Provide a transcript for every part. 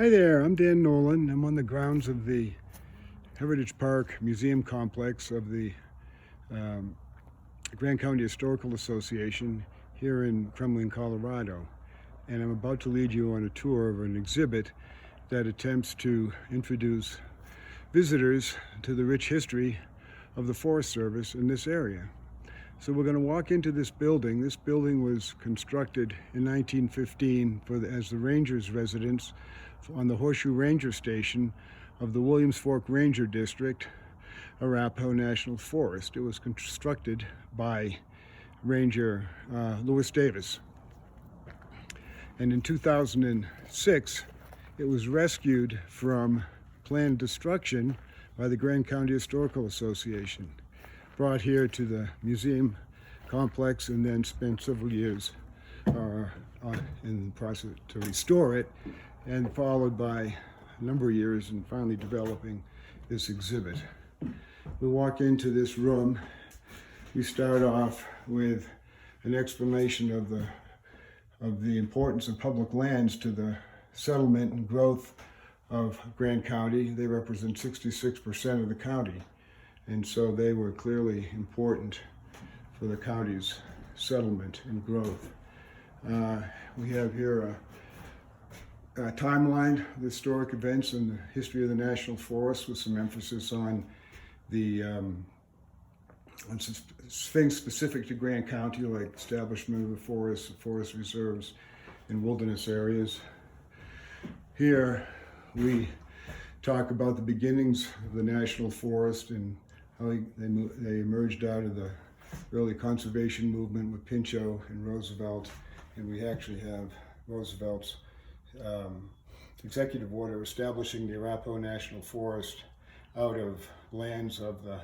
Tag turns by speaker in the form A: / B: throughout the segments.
A: Hi there, I'm Dan Nolan. I'm on the grounds of the Heritage Park Museum Complex of the um, Grand County Historical Association here in Kremmling, Colorado. And I'm about to lead you on a tour of an exhibit that attempts to introduce visitors to the rich history of the Forest Service in this area. So we're going to walk into this building. This building was constructed in 1915 as the Rangers' residence on the Horseshoe Ranger Station of the Williams Fork Ranger District, Arapahoe National Forest. It was constructed by Ranger Lewis Davis. And in 2006, it was rescued from planned destruction by the Grand County Historical Association, brought here to the museum complex, and then spent several years in the process to restore it, and followed by a number of years in finally developing this exhibit. We walk into this room. We start off with an explanation of the importance of public lands to the settlement and growth of Grand County. They represent 66% of the county, and so they were clearly important for the county's settlement and growth. We have here a timeline of historic events in the history of the National Forest, with some emphasis on the on things specific to Grand County, like establishment of the forest reserves, and wilderness areas. Here we talk about the beginnings of the National Forest and how they emerged out of the early conservation movement with Pinchot and Roosevelt, and we actually have Roosevelt's executive order establishing the Arapahoe National Forest out of lands of the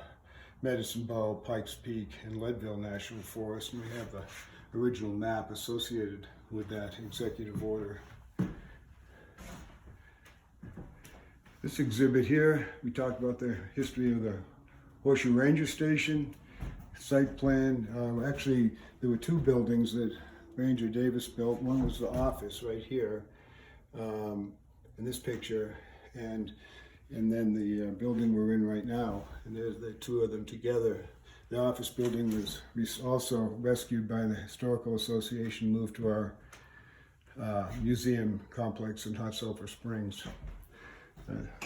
A: Medicine Bow, Pikes Peak, and Leadville National Forest, and we have the original map associated with that executive order. This exhibit here, we talk about the history of the Horseshoe Ranger Station, site plan. Actually, there were two buildings that Ranger Davis built. One was the office right here, in this picture, and then the building we're in right now, and there's the two of them together. The office building was also rescued by the Historical Association, moved to our museum complex in Hot Sulphur Springs.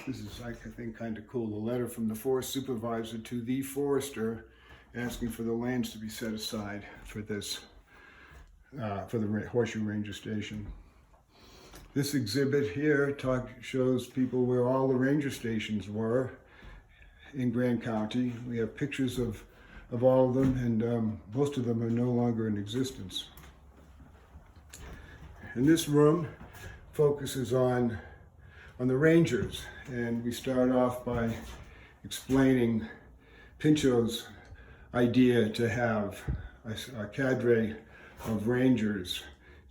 A: This is, I think, kind of cool. The letter from the forest supervisor to the forester asking for the lands to be set aside for this, for the Horseshoe Ranger Station. This exhibit here shows people where all the ranger stations were in Grand County. We have pictures of all of them, and most of them are no longer in existence. And this room focuses on the Rangers, and we start off by explaining Pinchot's idea to have a cadre of Rangers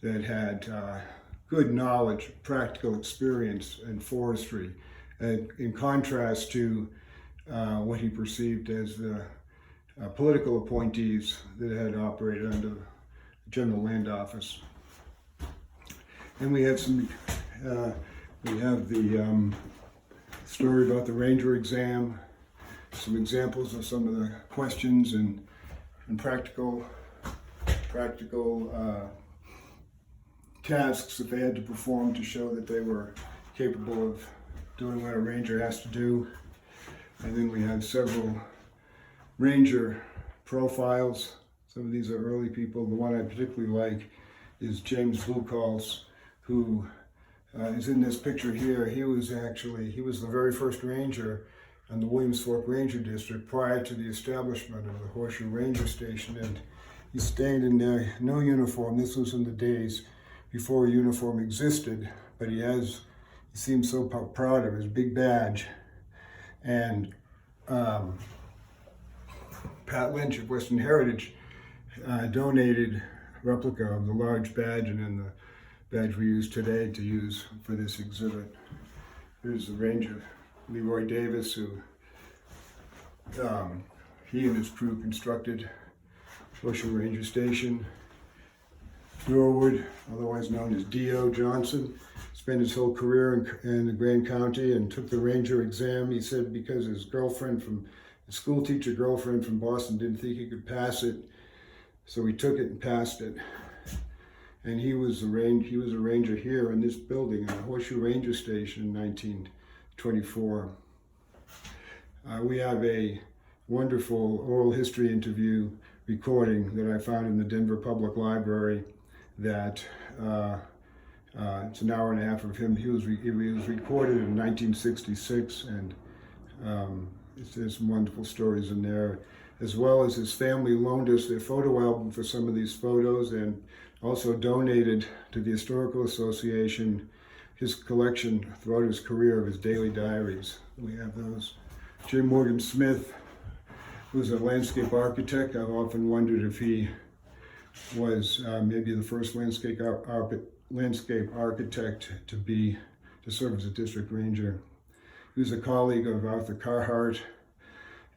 A: that had good knowledge, practical experience in forestry, in contrast to what he perceived as the political appointees that had operated under the General Land Office. And we have the story about the Ranger exam, some examples of some of the questions and practical tasks that they had to perform to show that they were capable of doing what a ranger has to do. And then we have several ranger profiles. Some of these are early people. The one I particularly like is James Bluecalls, who is in this picture here. He was the very first ranger in the Williams Fork Ranger District prior to the establishment of the Horseshoe Ranger Station, and he's standing there, no uniform. This was in the days before a uniform existed, but he seems so proud of his big badge. And Pat Lynch of Western Heritage donated a replica of the large badge, and then the badge we use today to use for this exhibit. Here's the Ranger Leroy Davis, who he and his crew constructed Horseshoe Ranger Station. Norwood, otherwise known as D.O. Johnson, spent his whole career in Grand County and took the ranger exam. He said because his school teacher girlfriend from Boston didn't think he could pass it, so he took it and passed it. And he was a ranger here in this building, at Horseshoe Ranger Station in 1924. We have a wonderful oral history interview recording that I found in the Denver Public Library that it's an hour and a half of him. It was recorded in 1966, and there's some wonderful stories in there, as well as his family loaned us their photo album for some of these photos, and also donated to the Historical Association his collection throughout his career of his daily diaries. We have those. Jim Morgan Smith, who's a landscape architect. I've often wondered if he was maybe the first landscape architect to serve as a district ranger. He was a colleague of Arthur Carhart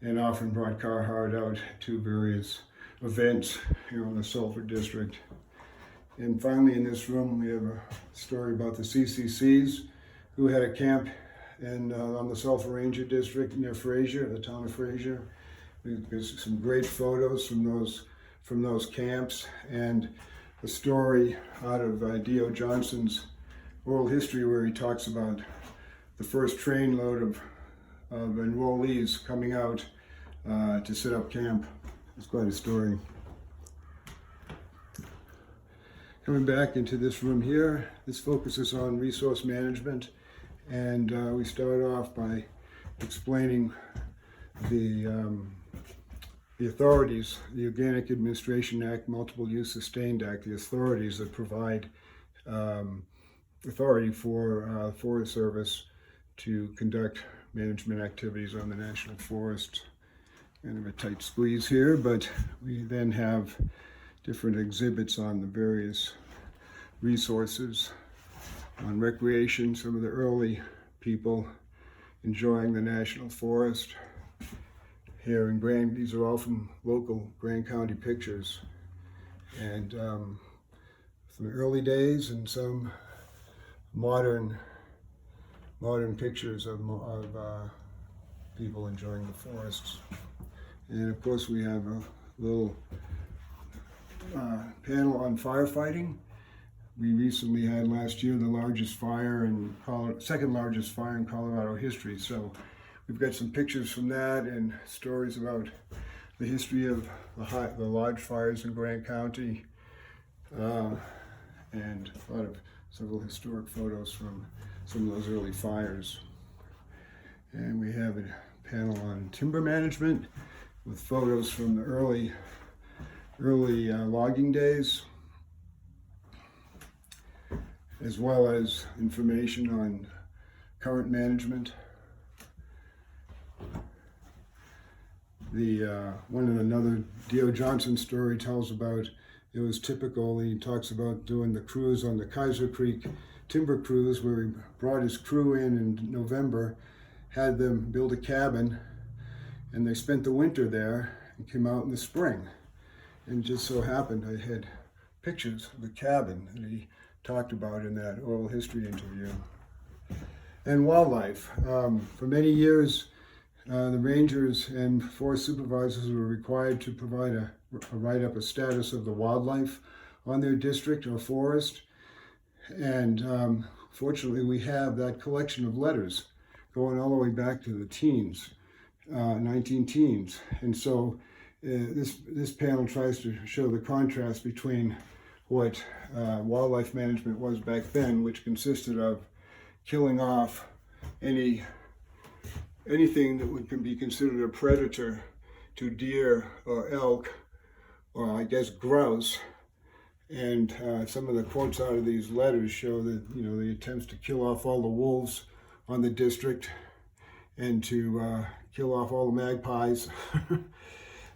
A: and often brought Carhart out to various events here in the Sulphur District. And finally, in this room, we have a story about the CCCs, who had a camp on the Sulphur Ranger District near Fraser, the town of Fraser. There's some great photos from those camps, and a story out of D.O. Johnson's oral history where he talks about the first train load of enrollees coming out to set up camp. It's quite a story. Coming back into this room here, this focuses on resource management, and we start off by explaining the authorities, the Organic Administration Act, Multiple Use Sustained Act, the authorities that provide authority for Forest Service to conduct management activities on the National Forest. Kind of a tight squeeze here, but we then have different exhibits on the various resources, on recreation, some of the early people enjoying the National Forest. Here in these are all from local Grand County pictures, and from the early days and some modern pictures of people enjoying the forests. And of course we have a little panel on firefighting. We recently had last year the second largest fire in Colorado history. So we've got some pictures from that and stories about the history of the large fires in Grand County, and several historic photos from some of those early fires. And we have a panel on timber management with photos from the early logging days, as well as information on current management. Another D.O. Johnson story tells about, it was typical, he talks about doing the cruise on the Kaiser Creek timber cruise, where he brought his crew in November, had them build a cabin, and they spent the winter there and came out in the spring. And it just so happened I had pictures of the cabin that he talked about in that oral history interview. And wildlife. For many years, the rangers and forest supervisors were required to provide write up a status of the wildlife on their district or forest. And fortunately, we have that collection of letters going all the way back to the teens, 19-teens. And so this panel tries to show the contrast between what wildlife management was back then, which consisted of killing off anything that can be considered a predator to deer or elk, or I guess grouse. And some of the quotes out of these letters show that, the attempts to kill off all the wolves on the district and to kill off all the magpies.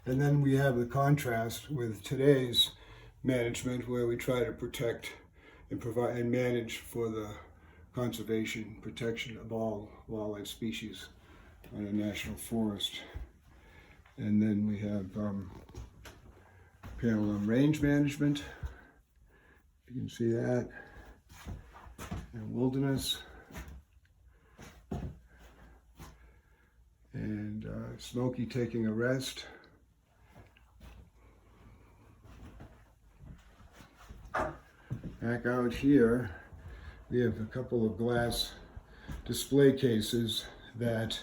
A: And then we have the contrast with today's management, where we try to protect and provide and manage for the conservation, protection of all wildlife species on a national forest. And then we have a panel on range management. You can see that. And wilderness. And Smokey taking a rest. Back out here, we have a couple of glass display cases that,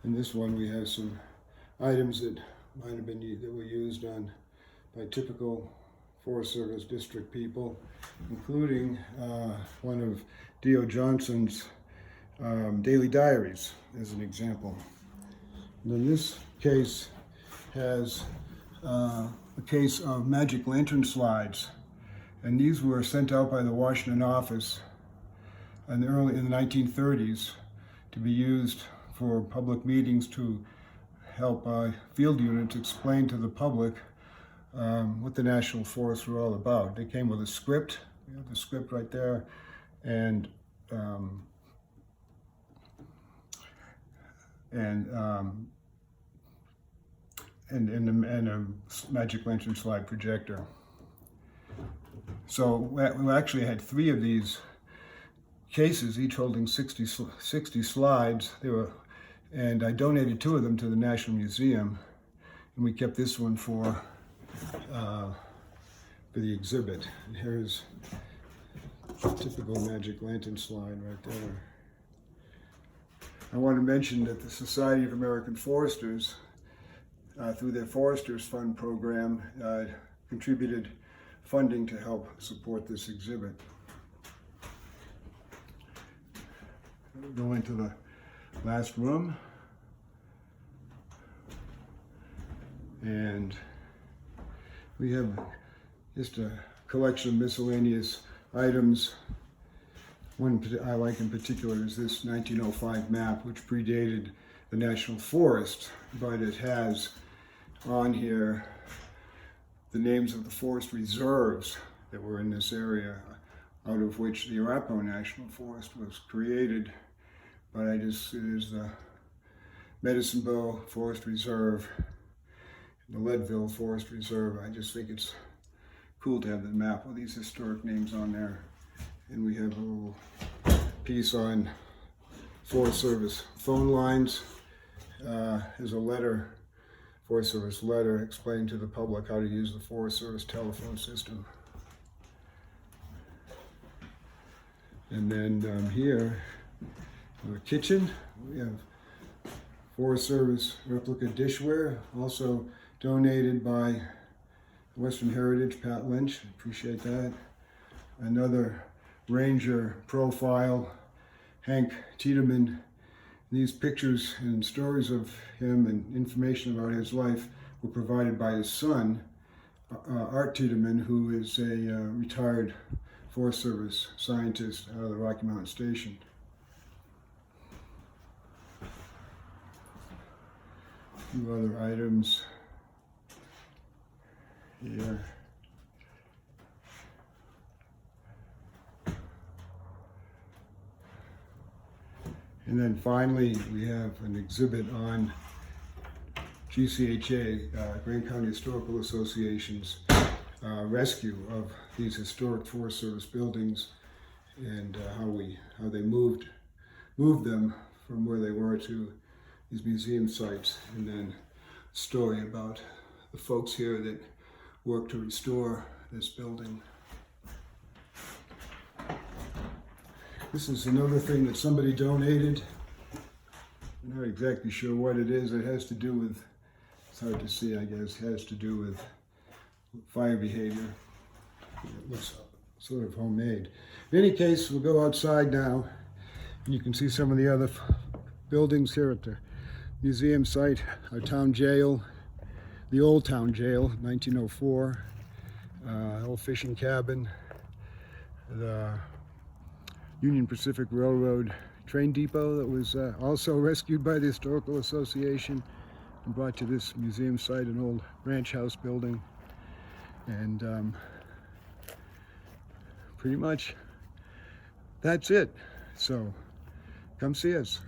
A: in this one we have some items that might have been that were used on by typical Forest Service district people, including one of D.O. Johnson's daily diaries as an example. And then this case has a case of magic lantern slides, and these were sent out by the Washington office in the 1930s to be used for public meetings to help field units explain to the public what the national forests were all about. They came with a script. You have the script right there, and a magic lantern slide projector. So we actually had 3 of these cases, each holding 60 slides. And I donated 2 of them to the National Museum, and we kept this one for the exhibit. And here's a typical magic lantern slide right there. I want to mention that the Society of American Foresters, through their Foresters Fund program, contributed funding to help support this exhibit. We'll go into the last room, and we have just a collection of miscellaneous items. One I like in particular is this 1905 map, which predated the National Forest, but it has on here the names of the forest reserves that were in this area, out of which the Arapaho National Forest was created. But it is the Medicine Bow Forest Reserve, the Leadville Forest Reserve. I just think it's cool to have the map with these historic names on there. And we have a little piece on Forest Service phone lines. There's a letter, Forest Service letter, explaining to the public how to use the Forest Service telephone system. And then here, the kitchen, we have Forest Service replica dishware, also donated by Western Heritage, Pat Lynch, appreciate that. Another Ranger profile, Hank Tiedemann. These pictures and stories of him and information about his life were provided by his son, Art Tiedemann, who is a retired Forest Service scientist out of the Rocky Mountain Station. A few other items here. And then finally, we have an exhibit on GCHA, Grand County Historical Association's rescue of these historic Forest Service buildings, and how they moved them from where they were to these museum sites, and then a story about the folks here that worked to restore this building. This is another thing that somebody donated. I'm not exactly sure what it is. It has to do with, it's hard to see, I guess, it has to do with fire behavior. It looks sort of homemade. In any case, we'll go outside now, and you can see some of the other buildings here at the museum site. Our town jail, the old town jail, 1904, old fishing cabin, the Union Pacific Railroad train depot that was also rescued by the Historical Association and brought to this museum site, an old ranch house building. And pretty much that's it. So come see us.